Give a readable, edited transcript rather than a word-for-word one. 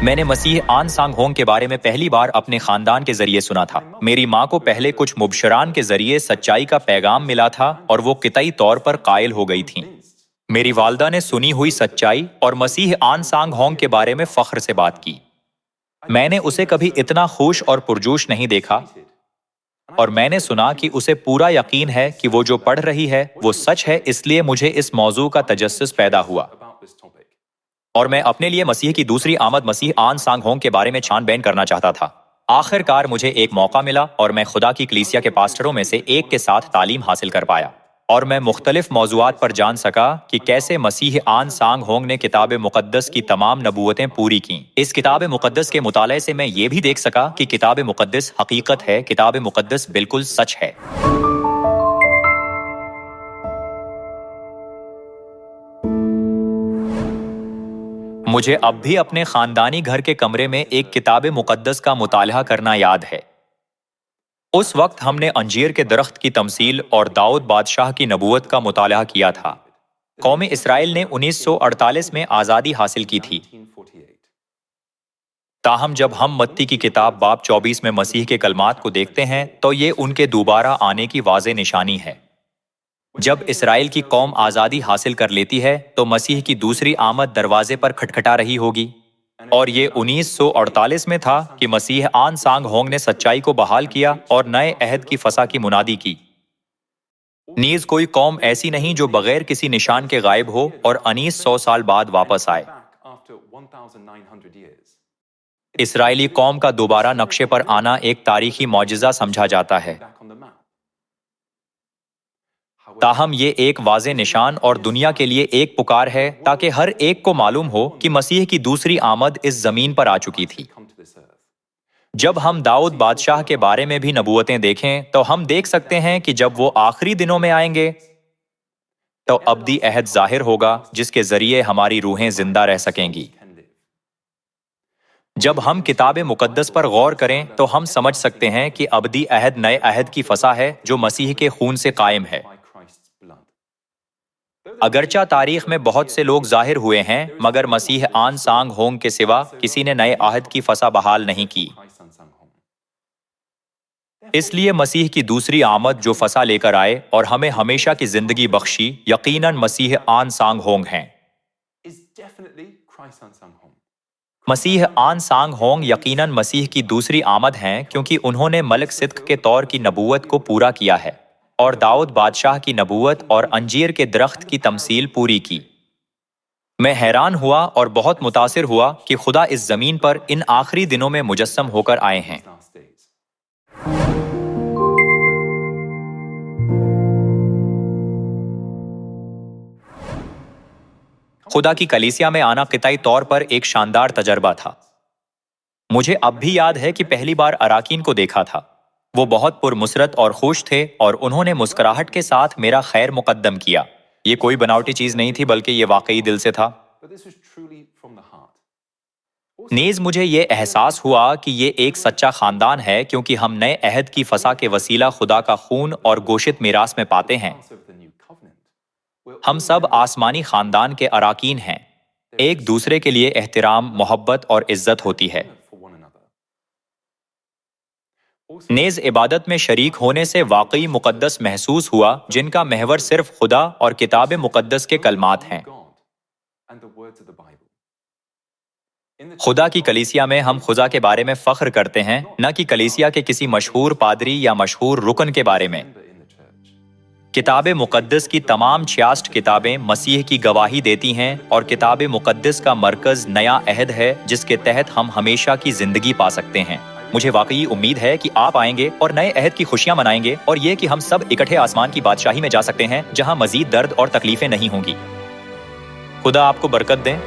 میں نے مسیح آن سانگ ہونگ کے بارے میں پہلی بار اپنے خاندان کے ذریعے سنا تھا۔ میری ماں کو پہلے کچھ مبشران کے ذریعے سچائی کا پیغام ملا تھا اور وہ قطعی طور پر قائل ہو گئی تھیں۔ میری والدہ نے سنی ہوئی سچائی اور مسیح آن سانگ ہونگ کے بارے میں فخر سے بات کی۔ میں نے اسے کبھی اتنا خوش اور پرجوش نہیں دیکھا، اور میں نے سنا کہ اسے پورا یقین ہے کہ وہ جو پڑھ رہی ہے وہ سچ ہے، اس لیے مجھے اس موضوع کا تجسس پیدا ہوا اور میں اپنے لیے مسیح کی دوسری آمد مسیح آن سانگ ہونگ کے بارے میں چھان بین کرنا چاہتا تھا۔ آخر کار مجھے ایک موقع ملا اور میں خدا کی کلیسیا کے پاسٹروں میں سے ایک کے ساتھ تعلیم حاصل کر پایا، اور میں مختلف موضوعات پر جان سکا کہ کیسے مسیح آن سانگ ہونگ نے کتاب مقدس کی تمام نبوتیں پوری کیں۔ اس کتاب مقدس کے مطالعے سے میں یہ بھی دیکھ سکا کہ کتاب مقدس حقیقت ہے، کتاب مقدس بالکل سچ ہے۔ مجھے اب بھی اپنے خاندانی گھر کے کمرے میں ایک کتاب مقدس کا مطالعہ کرنا یاد ہے۔ اس وقت ہم نے انجیر کے درخت کی تمثیل اور داؤد بادشاہ کی نبوت کا مطالعہ کیا تھا۔ قوم اسرائیل نے 1948 میں آزادی حاصل کی تھی۔ تاہم جب ہم متی کی کتاب باب 24 میں مسیح کے کلمات کو دیکھتے ہیں تو یہ ان کے دوبارہ آنے کی واضح نشانی ہے۔ جب اسرائیل کی قوم آزادی حاصل کر لیتی ہے تو مسیح کی دوسری آمد دروازے پر کھٹکھٹا رہی ہوگی، اور یہ 1948 میں تھا کہ مسیح آن سانگ ہونگ نے سچائی کو بحال کیا اور نئے عہد کی فسح کی منادی کی۔ نیز کوئی قوم ایسی نہیں جو بغیر کسی نشان کے غائب ہو اور انیس 100 سال بعد واپس آئے۔ اسرائیلی قوم کا دوبارہ نقشے پر آنا ایک تاریخی معجزہ سمجھا جاتا ہے، تاہم یہ ایک واضح نشان اور دنیا کے لیے ایک پکار ہے تاکہ ہر ایک کو معلوم ہو کہ مسیح کی دوسری آمد اس زمین پر آ چکی تھی۔ جب ہم داؤد بادشاہ کے بارے میں بھی نبوتیں دیکھیں تو ہم دیکھ سکتے ہیں کہ جب وہ آخری دنوں میں آئیں گے تو ابدی عہد ظاہر ہوگا جس کے ذریعے ہماری روحیں زندہ رہ سکیں گی۔ جب ہم کتاب مقدس پر غور کریں تو ہم سمجھ سکتے ہیں کہ ابدی عہد نئے عہد کی فسح ہے جو مسیح کے خون سے قائم ہے۔ اگرچہ تاریخ میں بہت سے لوگ ظاہر ہوئے ہیں، مگر مسیح آن سانگ ہونگ کے سوا کسی نے نئے عہد کی فسح بحال نہیں کی۔ اس لیے مسیح کی دوسری آمد جو فسح لے کر آئے اور ہمیں ہمیشہ کی زندگی بخشی، یقیناً مسیح آن سانگ ہونگ ہیں۔ مسیح آن سانگ ہونگ یقیناً مسیح کی دوسری آمد ہیں، کیونکہ انہوں نے ملک صدق کے طور کی نبوت کو پورا کیا ہے اور داؤد بادشاہ کی نبوت اور انجیر کے درخت کی تمثیل پوری کی۔ میں حیران ہوا اور بہت متاثر ہوا کہ خدا اس زمین پر ان آخری دنوں میں مجسم ہو کر آئے ہیں۔ خدا کی کلیسیا میں آنا قطعی طور پر ایک شاندار تجربہ تھا۔ مجھے اب بھی یاد ہے کہ پہلی بار اراکین کو دیکھا تھا۔ وہ بہت پرمسرت اور خوش تھے اور انہوں نے مسکراہٹ کے ساتھ میرا خیر مقدم کیا۔ یہ کوئی بناوٹی چیز نہیں تھی بلکہ یہ واقعی دل سے تھا۔ نیز مجھے یہ احساس ہوا کہ یہ ایک سچا خاندان ہے، کیونکہ ہم نئے عہد کی فسح کے وسیلہ خدا کا خون اور گوشت میراث میں پاتے ہیں۔ ہم سب آسمانی خاندان کے اراکین ہیں۔ ایک دوسرے کے لیے احترام، محبت اور عزت ہوتی ہے۔ نیز عبادت میں شریک ہونے سے واقعی مقدس محسوس ہوا، جن کا محور صرف خدا اور کتاب مقدس کے کلمات ہیں۔ خدا کی کلیسیا میں ہم خدا کے بارے میں فخر کرتے ہیں، نہ کہ کلیسیا کے کسی مشہور پادری یا مشہور رکن کے بارے میں۔ کتاب مقدس کی تمام 66 کتابیں مسیح کی گواہی دیتی ہیں، اور کتاب مقدس کا مرکز نیا عہد ہے جس کے تحت ہم ہمیشہ کی زندگی پا سکتے ہیں۔ مجھے واقعی امید ہے کہ آپ آئیں گے اور نئے عہد کی خوشیاں منائیں گے، اور یہ کہ ہم سب اکٹھے آسمان کی بادشاہی میں جا سکتے ہیں جہاں مزید درد اور تکلیفیں نہیں ہوں گی۔ خدا آپ کو برکت دیں۔